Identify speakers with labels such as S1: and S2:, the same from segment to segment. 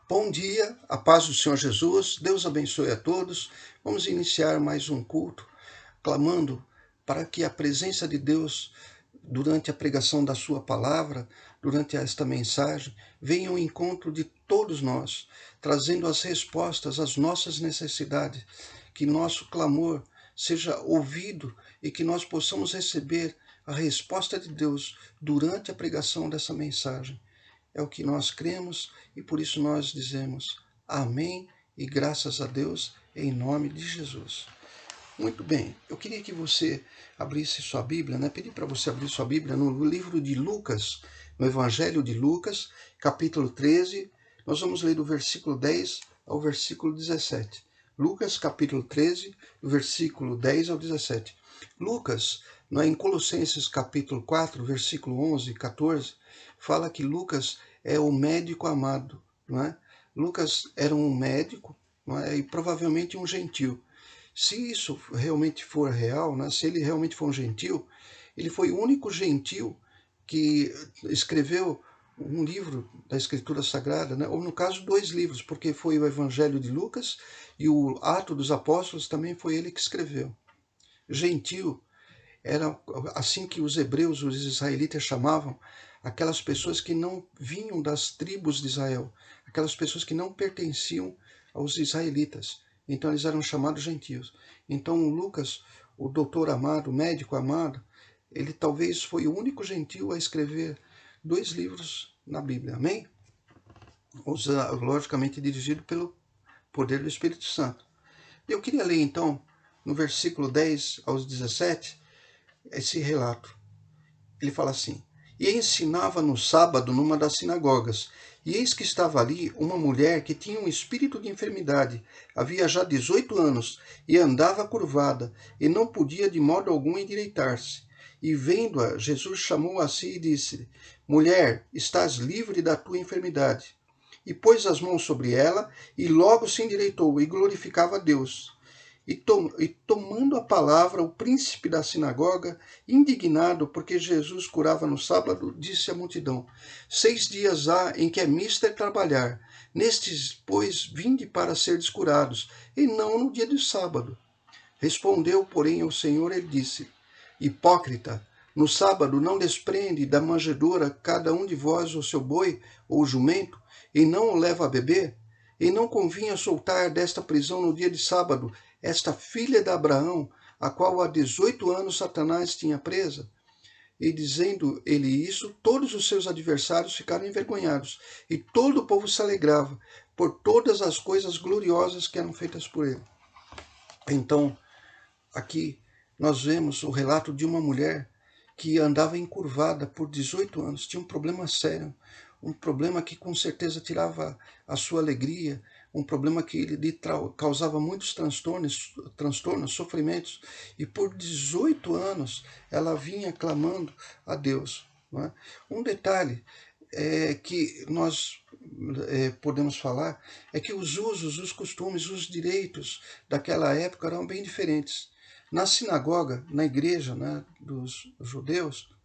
S1: Bom dia, a paz do Senhor Jesus, Deus abençoe a todos. Vamos iniciar mais um culto, clamando para que a presença de Deus, durante a pregação da sua palavra, durante esta mensagem, venha ao encontro de todos nós, trazendo as respostas às nossas necessidades, que nosso clamor seja ouvido e que nós possamos receber a resposta de Deus durante a pregação dessa mensagem. É o que nós cremos e por isso nós dizemos amém e graças a Deus em nome de Jesus. Muito bem, eu queria que você abrisse sua Bíblia, pedi para você abrir sua Bíblia no livro de Lucas, no Evangelho de Lucas, capítulo 13, nós vamos ler do versículo 10 ao versículo 17. Lucas, capítulo 13, do versículo 10 ao 17. Lucas, em Colossenses, capítulo 4, versículo 11 e 14, fala que Lucas é o médico amado, não é? Lucas era um médico, não é? E provavelmente um gentil. Se isso realmente for real, se ele realmente for um gentil, ele foi o único gentil que escreveu um livro da Escritura Sagrada, ou no caso, dois livros, porque foi o Evangelho de Lucas e o Ato dos Apóstolos também foi ele que escreveu. Gentil era assim que os hebreus, os israelitas chamavam aquelas pessoas que não vinham das tribos de Israel, aquelas pessoas que não pertenciam aos israelitas. Então eles eram chamados gentios. Então Lucas, o doutor amado, o médico amado, ele talvez foi o único gentil a escrever dois livros na Bíblia. Amém? Logicamente dirigido pelo poder do Espírito Santo. Eu queria ler então, no versículo 10 aos 17, esse relato. Ele fala assim: E ensinava no sábado numa das sinagogas, e eis que estava ali uma mulher que tinha um espírito de enfermidade, havia já 18 anos, e andava curvada, e não podia de modo algum endireitar-se. E vendo-a, Jesus chamou a si e disse: Mulher, estás livre da tua enfermidade. E pôs as mãos sobre ela, e logo se endireitou, e glorificava a Deus. E tomando a palavra, o príncipe da sinagoga, indignado porque Jesus curava no sábado, disse à multidão: 6 dias há em que é mister trabalhar. Nestes, pois, vinde para seres curados, e não no dia do sábado. Respondeu, porém, o Senhor e disse: Hipócrita, no sábado não desprende da manjedoura cada um de vós o seu boi ou jumento, e não o leva a beber? E não convinha soltar desta prisão no dia de sábado esta filha de Abraão, a qual há 18 anos Satanás tinha presa? E dizendo ele isso, todos os seus adversários ficaram envergonhados, e todo o povo se alegrava por todas as coisas gloriosas que eram feitas por ele. Então, aqui nós vemos o relato de uma mulher que andava encurvada por 18 anos, tinha um problema sério, um problema que com certeza tirava a sua alegria, um problema que lhe causava muitos transtornos, sofrimentos, e por 18 anos ela vinha clamando a Deus. Não é? Um detalhe que nós podemos falar é que os usos, os costumes, os direitos daquela época eram bem diferentes. Na sinagoga, na igreja dos judeus,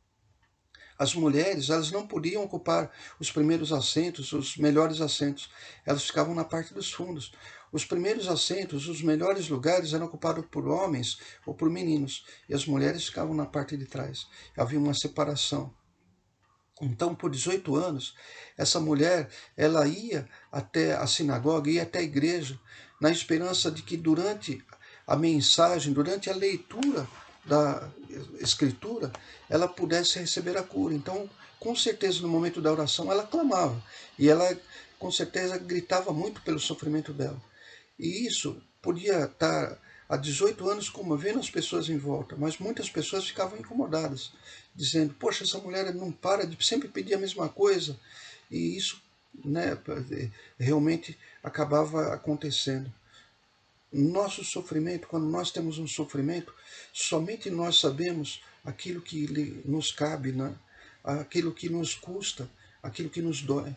S1: as mulheres elas não podiam ocupar os primeiros assentos, os melhores assentos. Elas ficavam na parte dos fundos. Os primeiros assentos, os melhores lugares eram ocupados por homens ou por meninos, e as mulheres ficavam na parte de trás. Havia uma separação. Então, por 18 anos, essa mulher, ela ia até a sinagoga, ia até a igreja, na esperança de que durante a mensagem, durante a leitura da escritura, ela pudesse receber a cura. Então, com certeza, no momento da oração, ela clamava. E ela, com certeza, gritava muito pelo sofrimento dela. E isso podia estar há 18 anos comovendo as pessoas em volta, mas muitas pessoas ficavam incomodadas, dizendo: poxa, essa mulher não para de sempre pedir a mesma coisa. E isso realmente acabava acontecendo. Nosso sofrimento, quando nós temos um sofrimento, somente nós sabemos aquilo que nos cabe, aquilo que nos custa, aquilo que nos dói.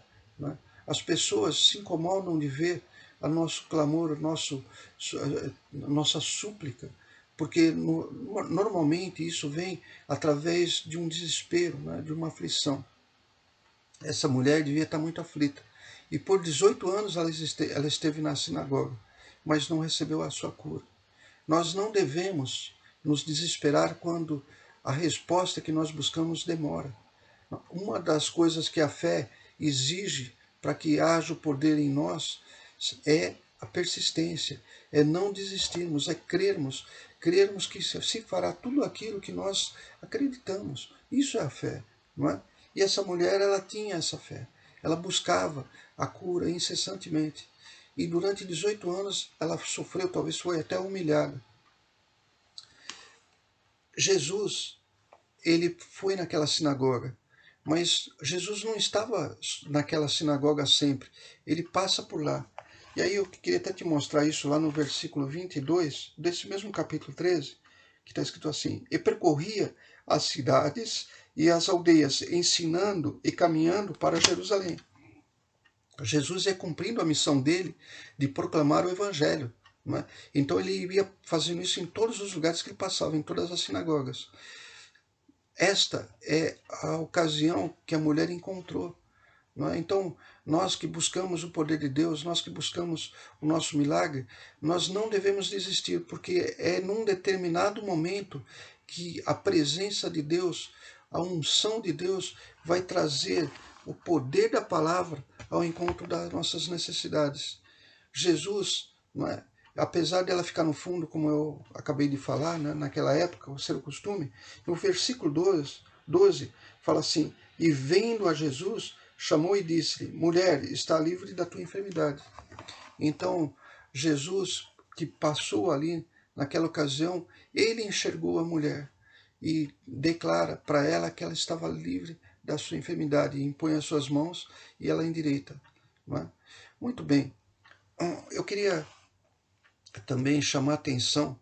S1: As pessoas se incomodam de ver a nosso clamor, a nossa súplica, porque normalmente isso vem através de um desespero, de uma aflição. Essa mulher devia estar muito aflita. E por 18 anos ela esteve na sinagoga, mas não recebeu a sua cura. Nós não devemos nos desesperar quando a resposta que nós buscamos demora. Uma das coisas que a fé exige para que haja o poder em nós é a persistência, é não desistirmos, é crermos que se fará tudo aquilo que nós acreditamos. Isso é a fé, não é? E essa mulher, ela tinha essa fé, ela buscava a cura incessantemente. E durante 18 anos ela sofreu, talvez foi até humilhada. Jesus, ele foi naquela sinagoga, mas Jesus não estava naquela sinagoga sempre, ele passa por lá. E aí eu queria até te mostrar isso lá no versículo 22, desse mesmo capítulo 13, que está escrito assim: E percorria as cidades e as aldeias, ensinando e caminhando para Jerusalém. Jesus ia cumprindo a missão dele de proclamar o evangelho. Não é? Então ele ia fazendo isso em todos os lugares que ele passava, em todas as sinagogas. Esta é a ocasião que a mulher encontrou. Não é? Então, nós que buscamos o poder de Deus, nós que buscamos o nosso milagre, nós não devemos desistir, porque é num determinado momento que a presença de Deus, a unção de Deus vai trazer o poder da palavra ao encontro das nossas necessidades. Jesus, não é? Apesar dela ficar no fundo, como eu acabei de falar, né, naquela época, o ser o costume, no versículo 12 fala assim: E vendo a Jesus, chamou e disse-lhe: Mulher, está livre da tua enfermidade. Então, Jesus, que passou ali naquela ocasião, ele enxergou a mulher e declara para ela que ela estava livre da sua enfermidade, e impõe as suas mãos e ela endireita. Não é? Muito bem. Eu queria também chamar a atenção,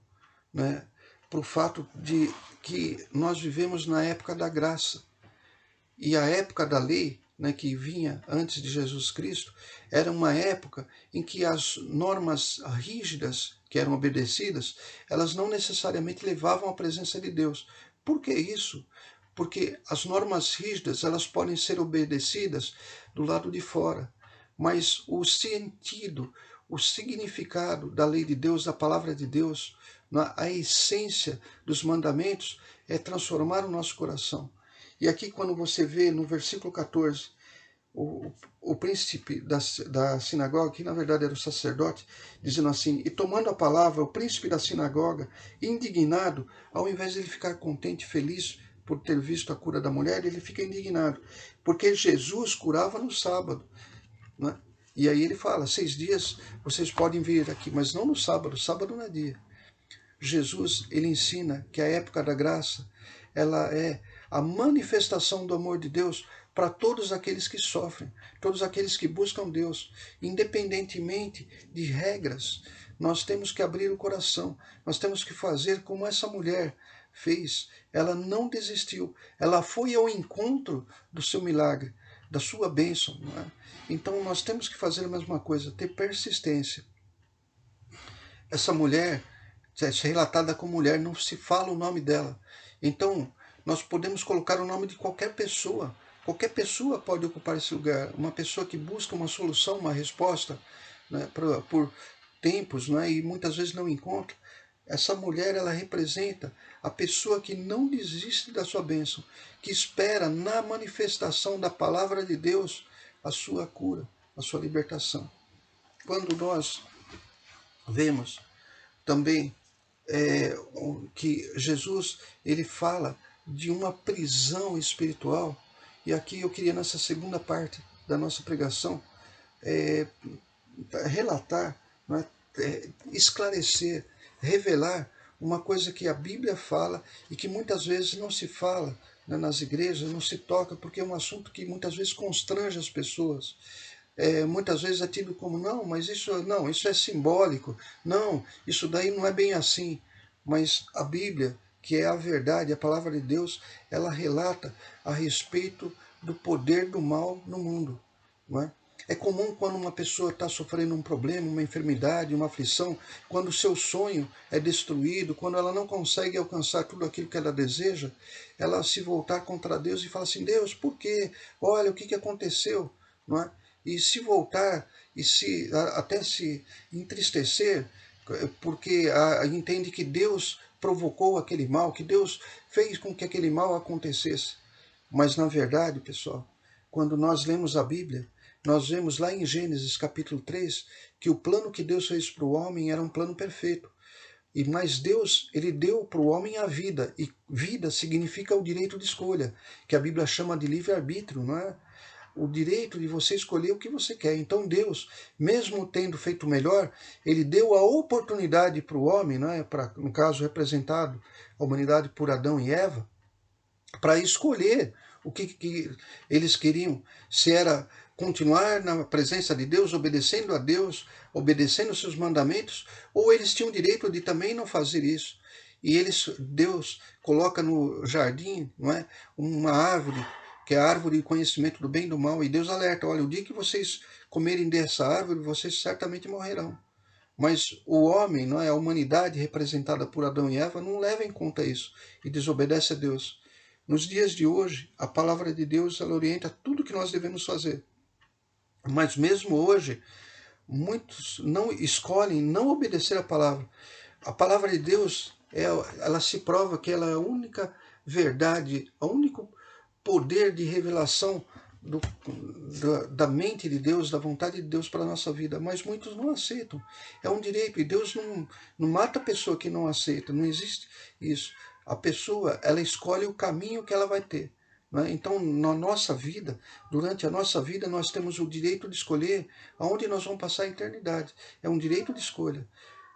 S1: né, para o fato de que nós vivemos na época da graça. E a época da lei, né, que vinha antes de Jesus Cristo, era uma época em que as normas rígidas que eram obedecidas, elas não necessariamente levavam à presença de Deus. Por que isso? Porque as normas rígidas, elas podem ser obedecidas do lado de fora, mas o sentido, o significado da lei de Deus, da palavra de Deus, a essência dos mandamentos é transformar o nosso coração. E aqui, quando você vê no versículo 14, o príncipe da sinagoga, que na verdade era o sacerdote, dizendo assim: E tomando a palavra, o príncipe da sinagoga, indignado, ao invés de ele ficar contente e feliz por ter visto a cura da mulher, ele fica indignado, porque Jesus curava no sábado. Né? E aí ele fala: 6 dias vocês podem vir aqui, mas não no sábado, sábado não é dia. Jesus, ele ensina que a época da graça, ela é a manifestação do amor de Deus para todos aqueles que sofrem, todos aqueles que buscam Deus, independentemente de regras. Nós temos que abrir o coração, nós temos que fazer como essa mulher fez. Ela não desistiu, ela foi ao encontro do seu milagre, da sua bênção. Não é? Então nós temos que fazer a mesma coisa, ter persistência. Essa mulher, é relatada como mulher, não se fala o nome dela. Então, nós podemos colocar o nome de qualquer pessoa. Qualquer pessoa pode ocupar esse lugar. Uma pessoa que busca uma solução, uma resposta, né, por tempos, né, e muitas vezes não encontra. Essa mulher, ela representa a pessoa que não desiste da sua bênção, que espera na manifestação da palavra de Deus a sua cura, a sua libertação. Quando nós vemos também que Jesus, ele fala de uma prisão espiritual, e aqui eu queria, nessa segunda parte da nossa pregação, relatar, né, esclarecer, revelar uma coisa que a Bíblia fala e que muitas vezes não se fala, né, nas igrejas, não se toca, porque é um assunto que muitas vezes constrange as pessoas. Muitas vezes é tido como: não, mas isso é simbólico, não, isso daí não é bem assim. Mas a Bíblia, que é a verdade, a palavra de Deus, ela relata a respeito do poder do mal no mundo. Não é? É comum, quando uma pessoa está sofrendo um problema, uma enfermidade, uma aflição, quando o seu sonho é destruído, quando ela não consegue alcançar tudo aquilo que ela deseja, ela se voltar contra Deus e falar assim: Deus, por quê? Olha, o que aconteceu? Não é? e se voltar e até se entristecer, porque entende que Deus provocou aquele mal, que Deus fez com que aquele mal acontecesse. Mas na verdade, pessoal, quando nós lemos a Bíblia, nós vemos lá em Gênesis capítulo 3 que o plano que Deus fez para o homem era um plano perfeito. Mas Deus, ele deu para o homem a vida, e vida significa o direito de escolha, que a Bíblia chama de livre-arbítrio, não é? O direito de você escolher o que você quer. Então Deus, mesmo tendo feito melhor, ele deu a oportunidade para o homem, não é? No caso representado a humanidade por Adão e Eva, para escolher o que eles queriam, se era continuar na presença de Deus, obedecendo a Deus, obedecendo seus mandamentos, ou eles tinham o direito de também não fazer isso. E Deus coloca no jardim, não é, uma árvore, que é a árvore de conhecimento do bem e do mal, e Deus alerta, olha, o dia que vocês comerem dessa árvore, vocês certamente morrerão. Mas o homem, não é, a humanidade representada por Adão e Eva, não leva em conta isso e desobedece a Deus. Nos dias de hoje, a palavra de Deus ela orienta tudo que nós devemos fazer. Mas mesmo hoje, muitos não escolhem não obedecer a palavra. A palavra de Deus, ela se prova que ela é a única verdade, o único poder de revelação da mente de Deus, da vontade de Deus para a nossa vida, mas muitos não aceitam. É um direito, e Deus não mata a pessoa que não aceita, não existe isso. A pessoa, ela escolhe o caminho que ela vai ter. Né? Então, na nossa vida, durante a nossa vida, nós temos o direito de escolher aonde nós vamos passar a eternidade. É um direito de escolha.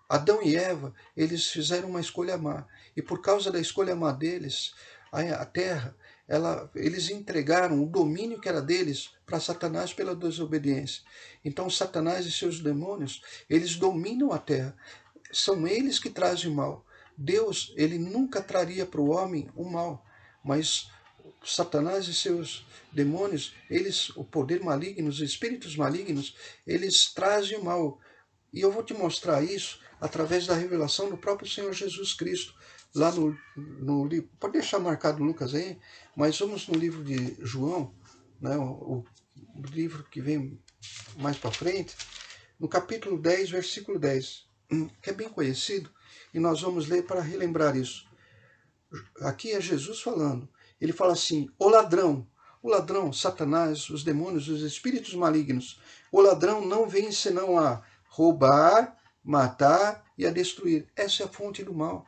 S1: Adão e Eva, eles fizeram uma escolha má. E por causa da escolha má deles, a terra, eles entregaram o domínio que era deles para Satanás pela desobediência. Então Satanás e seus demônios, eles dominam a terra. São eles que trazem o mal. Deus, ele nunca traria para o homem o mal, mas Satanás e seus demônios, o poder maligno, os espíritos malignos, eles trazem o mal. E eu vou te mostrar isso através da revelação do próprio Senhor Jesus Cristo, lá no livro. Pode deixar marcado Lucas aí, mas vamos no livro de João, né, o livro que vem mais para frente, no capítulo 10, versículo 10, que é bem conhecido, e nós vamos ler para relembrar isso. Aqui é Jesus falando. Ele fala assim: o ladrão, Satanás, os demônios, os espíritos malignos, o ladrão não vem senão a roubar, matar e a destruir. Essa é a fonte do mal.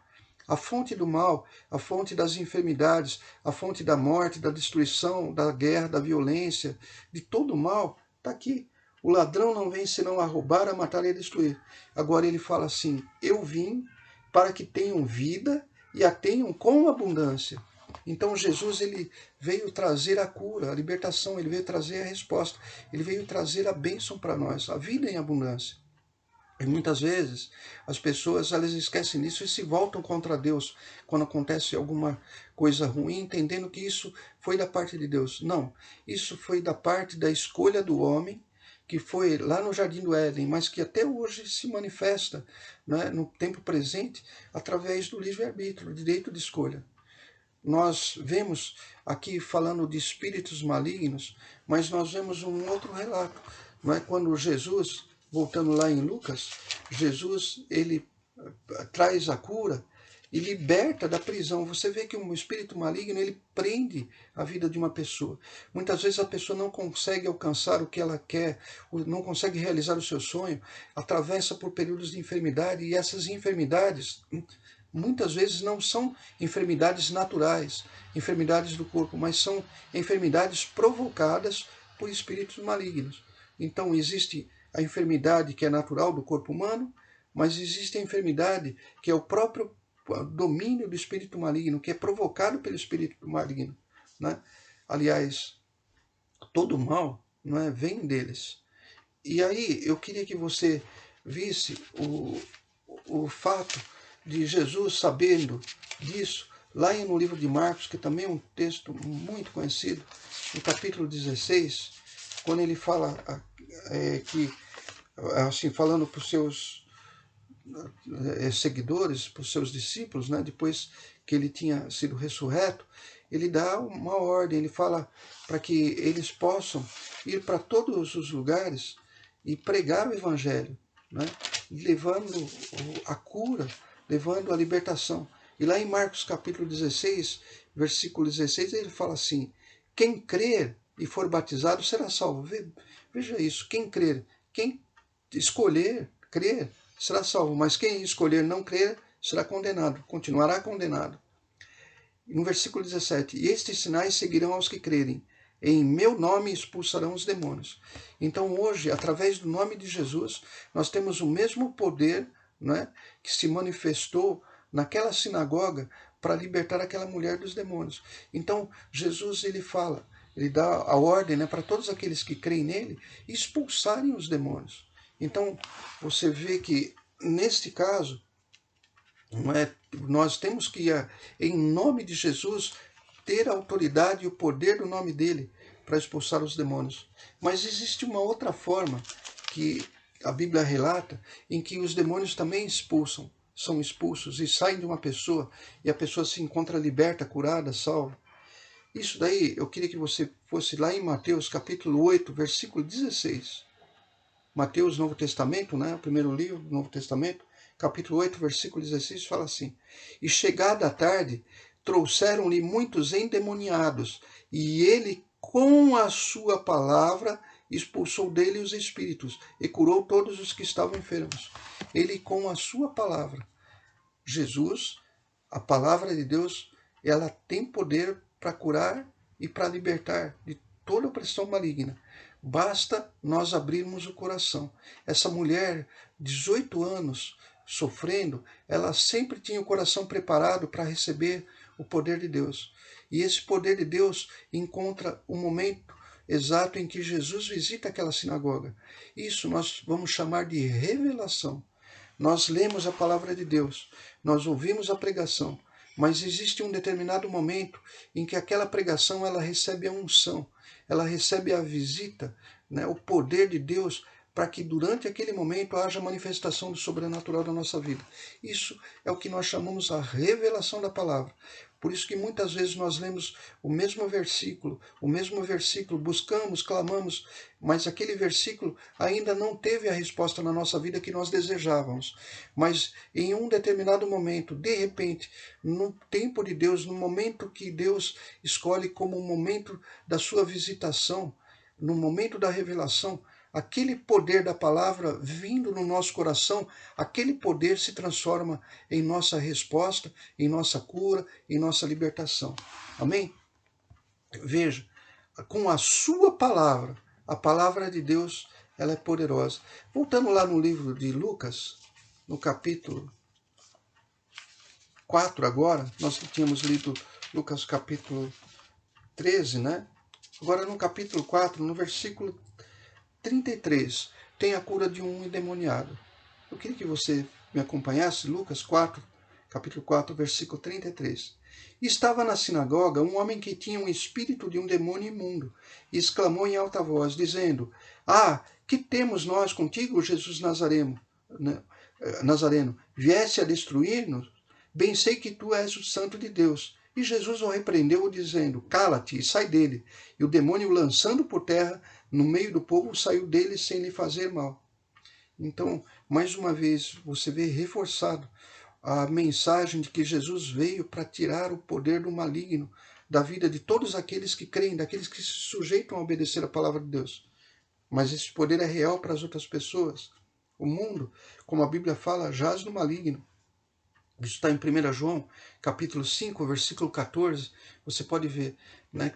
S1: A fonte do mal, a fonte das enfermidades, a fonte da morte, da destruição, da guerra, da violência, de todo o mal, está aqui. O ladrão não vem senão a roubar, a matar e a destruir. Agora ele fala assim: eu vim para que tenham vida e a tenham com abundância. Então Jesus, ele veio trazer a cura, a libertação, ele veio trazer a resposta, ele veio trazer a bênção para nós, a vida em abundância. E muitas vezes as pessoas, elas esquecem disso e se voltam contra Deus quando acontece alguma coisa ruim, entendendo que isso foi da parte de Deus. Não, isso foi da parte da escolha do homem, que foi lá no Jardim do Éden, mas que até hoje se manifesta, né, no tempo presente através do livre-arbítrio, do direito de escolha. Nós vemos aqui falando de espíritos malignos, mas nós vemos um outro relato, não é? Quando Jesus, voltando lá em Lucas, Jesus, ele traz a cura e liberta da prisão. Você vê que um espírito maligno, ele prende a vida de uma pessoa. Muitas vezes a pessoa não consegue alcançar o que ela quer, não consegue realizar o seu sonho, atravessa por períodos de enfermidade, e essas enfermidades muitas vezes não são enfermidades naturais, enfermidades do corpo, mas são enfermidades provocadas por espíritos malignos. Então existe a enfermidade que é natural do corpo humano, mas existe a enfermidade que é o próprio domínio do espírito maligno, que é provocado pelo espírito maligno. Né? Aliás, todo mal, não é, vem deles. E aí eu queria que você visse o fato de Jesus, sabendo disso, lá no livro de Marcos, que também é um texto muito conhecido, no capítulo 16, quando ele fala que, assim, falando para os seus seguidores, para os seus discípulos, né, depois que ele tinha sido ressurreto, ele dá uma ordem, ele fala para que eles possam ir para todos os lugares e pregar o evangelho, né? Levando a cura, levando a libertação. E lá em Marcos capítulo 16, versículo 16, ele fala assim: quem crer e for batizado será salvo. Veja isso, quem crer, quem escolher crer será salvo, mas quem escolher não crer será condenado, continuará condenado. E no versículo 17, e estes sinais seguirão aos que crerem, em meu nome expulsarão os demônios. Então hoje, através do nome de Jesus, nós temos o mesmo poder, né, que se manifestou naquela sinagoga para libertar aquela mulher dos demônios. Então Jesus, ele fala, ele dá a ordem, né, para todos aqueles que creem nele expulsarem os demônios. Então você vê que neste caso, não é, nós temos que, em nome de Jesus, ter a autoridade e o poder do nome dele para expulsar os demônios. Mas existe uma outra forma que a Bíblia relata, em que os demônios também são expulsos e saem de uma pessoa, e a pessoa se encontra liberta, curada, salva. Isso daí, eu queria que você fosse lá em Mateus capítulo 8, versículo 16. Mateus, Novo Testamento, né, o primeiro livro do Novo Testamento, capítulo 8, versículo 16, fala assim: e chegada a tarde, trouxeram-lhe muitos endemoniados, e ele, com a sua palavra, expulsou dele os espíritos, e curou todos os que estavam enfermos. Ele, com a sua palavra. Jesus, a palavra de Deus, ela tem poder para curar e para libertar de toda opressão maligna. Basta nós abrirmos o coração. Essa mulher, 18 anos, sofrendo, ela sempre tinha o coração preparado para receber o poder de Deus. E esse poder de Deus encontra o momento exato em que Jesus visita aquela sinagoga. Isso nós vamos chamar de revelação. Nós lemos a palavra de Deus, nós ouvimos a pregação, mas existe um determinado momento em que aquela pregação ela recebe a unção, ela recebe a visita, né, o poder de Deus, para que durante aquele momento haja manifestação do sobrenatural da nossa vida. Isso é o que nós chamamos a revelação da palavra. Por isso que muitas vezes nós lemos o mesmo versículo, buscamos, clamamos, mas aquele versículo ainda não teve a resposta na nossa vida que nós desejávamos. Mas em um determinado momento, de repente, no tempo de Deus, no momento que Deus escolhe como um momento da sua visitação, no momento da revelação, aquele poder da palavra vindo no nosso coração, aquele poder se transforma em nossa resposta, em nossa cura, em nossa libertação. Amém? Veja, com a sua palavra, a palavra de Deus, ela é poderosa. Voltando lá no livro de Lucas, no capítulo 4 agora, nós tínhamos lido Lucas capítulo 13, né? Agora no capítulo 4, no versículo 33, tem a cura de um endemoniado. Eu queria que você me acompanhasse, Lucas 4, capítulo 4, versículo 33. E estava na sinagoga um homem que tinha um espírito de um demônio imundo, e exclamou em alta voz, dizendo: ah, que temos nós contigo, Jesus Nazareno? Vieste a destruir-nos? Bem sei que tu és o Santo de Deus. E Jesus o repreendeu, dizendo: cala-te e sai dele. E o demônio, lançando por terra, no meio do povo, saiu dele sem lhe fazer mal. Então, mais uma vez, você vê reforçado a mensagem de que Jesus veio para tirar o poder do maligno da vida de todos aqueles que creem, daqueles que se sujeitam a obedecer a palavra de Deus. Mas esse poder é real para as outras pessoas. O mundo, como a Bíblia fala, jaz no maligno. Isso está em 1 João, capítulo 5, versículo 14. Você pode ver, né?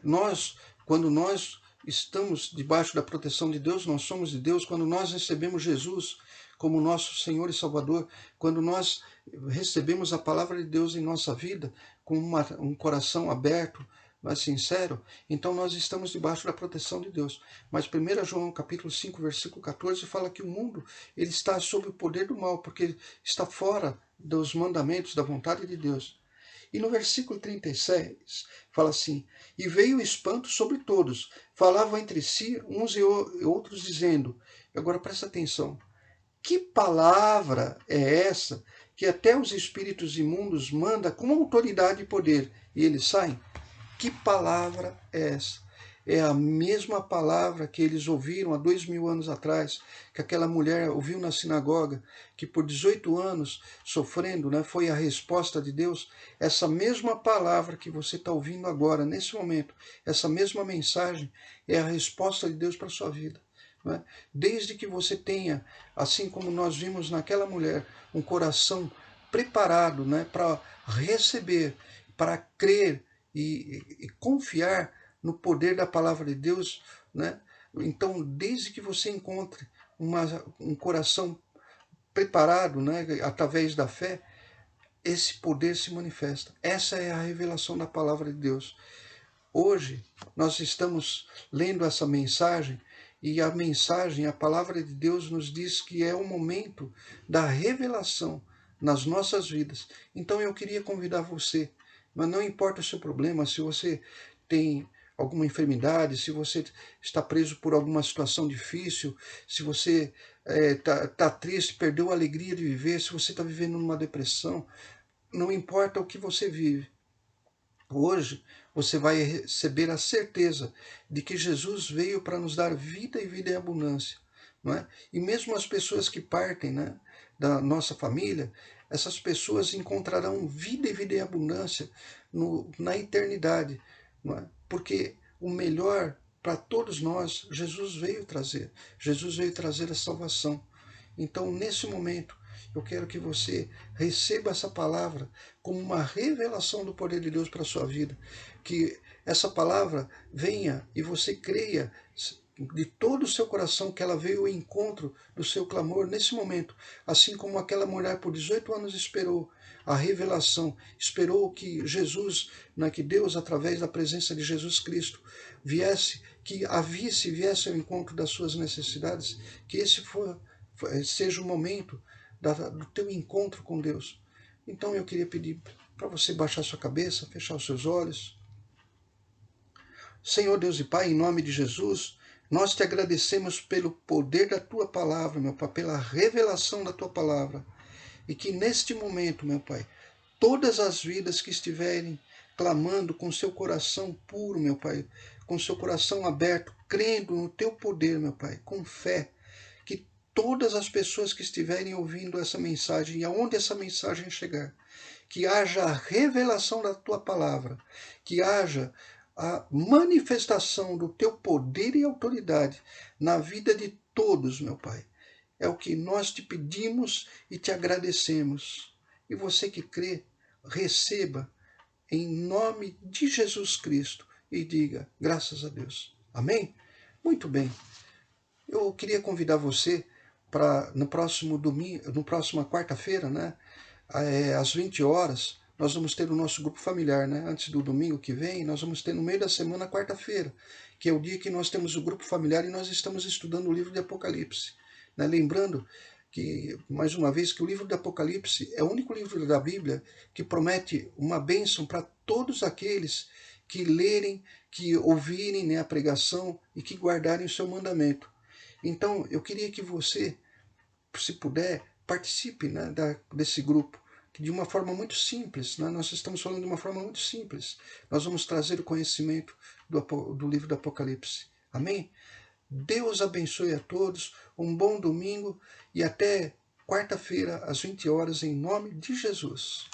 S1: Quando nós estamos debaixo da proteção de Deus, nós somos de Deus. Quando nós recebemos Jesus como nosso Senhor e Salvador, quando nós recebemos a palavra de Deus em nossa vida, com um coração aberto, mas sincero, então nós estamos debaixo da proteção de Deus. Mas 1 João capítulo 5, versículo 14, fala que o mundo ele está sob o poder do mal, porque está fora dos mandamentos, da vontade de Deus. E no versículo 36, fala assim: e veio o espanto sobre todos, falavam entre si uns e outros, dizendo, agora presta atenção, que palavra é essa que até os espíritos imundos manda com autoridade e poder, e eles saem? Que palavra é essa? É a mesma palavra que eles ouviram há 2000 anos atrás, que aquela mulher ouviu na sinagoga, que por 18 anos sofrendo, né, foi a resposta de Deus. Essa mesma palavra que você está ouvindo agora, nesse momento, essa mesma mensagem é a resposta de Deus para a sua vida. Né? Desde que você tenha, assim como nós vimos naquela mulher, um coração preparado, né, para receber, para crer e confiar no poder da palavra de Deus, né? Então, desde que você encontre um coração preparado, né, através da fé, esse poder se manifesta. Essa é a revelação da palavra de Deus. Hoje, nós estamos lendo essa mensagem, e a mensagem, a palavra de Deus nos diz que é o momento da revelação nas nossas vidas. Então eu queria convidar você, mas não importa o seu problema, se você tem alguma enfermidade, se você está preso por alguma situação difícil, se você tá triste, perdeu a alegria de viver, se você está vivendo numa depressão, não importa o que você vive. Hoje você vai receber a certeza de que Jesus veio para nos dar vida e vida em abundância. Não é? E mesmo as pessoas que partem, né, da nossa família, essas pessoas encontrarão vida e vida em abundância na eternidade. Não é? Porque o melhor para todos nós, Jesus veio trazer. Jesus veio trazer a salvação. Então, nesse momento, eu quero que você receba essa palavra como uma revelação do poder de Deus para a sua vida. Que essa palavra venha e você creia de todo o seu coração que ela veio ao encontro do seu clamor nesse momento. Assim como aquela mulher por 18 anos esperou a revelação, esperou que Jesus, que Deus, através da presença de Jesus Cristo, viesse, que a visse e viesse ao encontro das suas necessidades, que esse seja o momento do teu encontro com Deus. Então eu queria pedir para você baixar sua cabeça, fechar os seus olhos. Senhor Deus e Pai, em nome de Jesus, nós te agradecemos pelo poder da tua palavra, meu Pai, pela revelação da tua palavra. E que neste momento, meu Pai, todas as vidas que estiverem clamando com seu coração puro, meu Pai, com seu coração aberto, crendo no teu poder, meu Pai, com fé, que todas as pessoas que estiverem ouvindo essa mensagem e aonde essa mensagem chegar, que haja a revelação da tua palavra, que haja a manifestação do teu poder e autoridade na vida de todos, meu Pai. É o que nós te pedimos e te agradecemos. E você que crê, receba em nome de Jesus Cristo e diga graças a Deus. Amém? Muito bem. Eu queria convidar você para no próximo domingo, no próxima quarta-feira, né, às 20 horas, nós vamos ter o nosso grupo familiar, né? Antes do domingo que vem, nós vamos ter no meio da semana, quarta-feira, que é o dia que nós temos o grupo familiar e nós estamos estudando o livro de Apocalipse. Né? Lembrando que, mais uma vez, que o livro de Apocalipse é o único livro da Bíblia que promete uma bênção para todos aqueles que lerem, que ouvirem, né, a pregação e que guardarem o seu mandamento. Então, eu queria que você, se puder, participe, né, desse grupo, que de uma forma muito simples, né, nós estamos falando de uma forma muito simples, nós vamos trazer o conhecimento do livro do Apocalipse. Amém? Deus abençoe a todos, um bom domingo e até quarta-feira, às 20 horas, em nome de Jesus.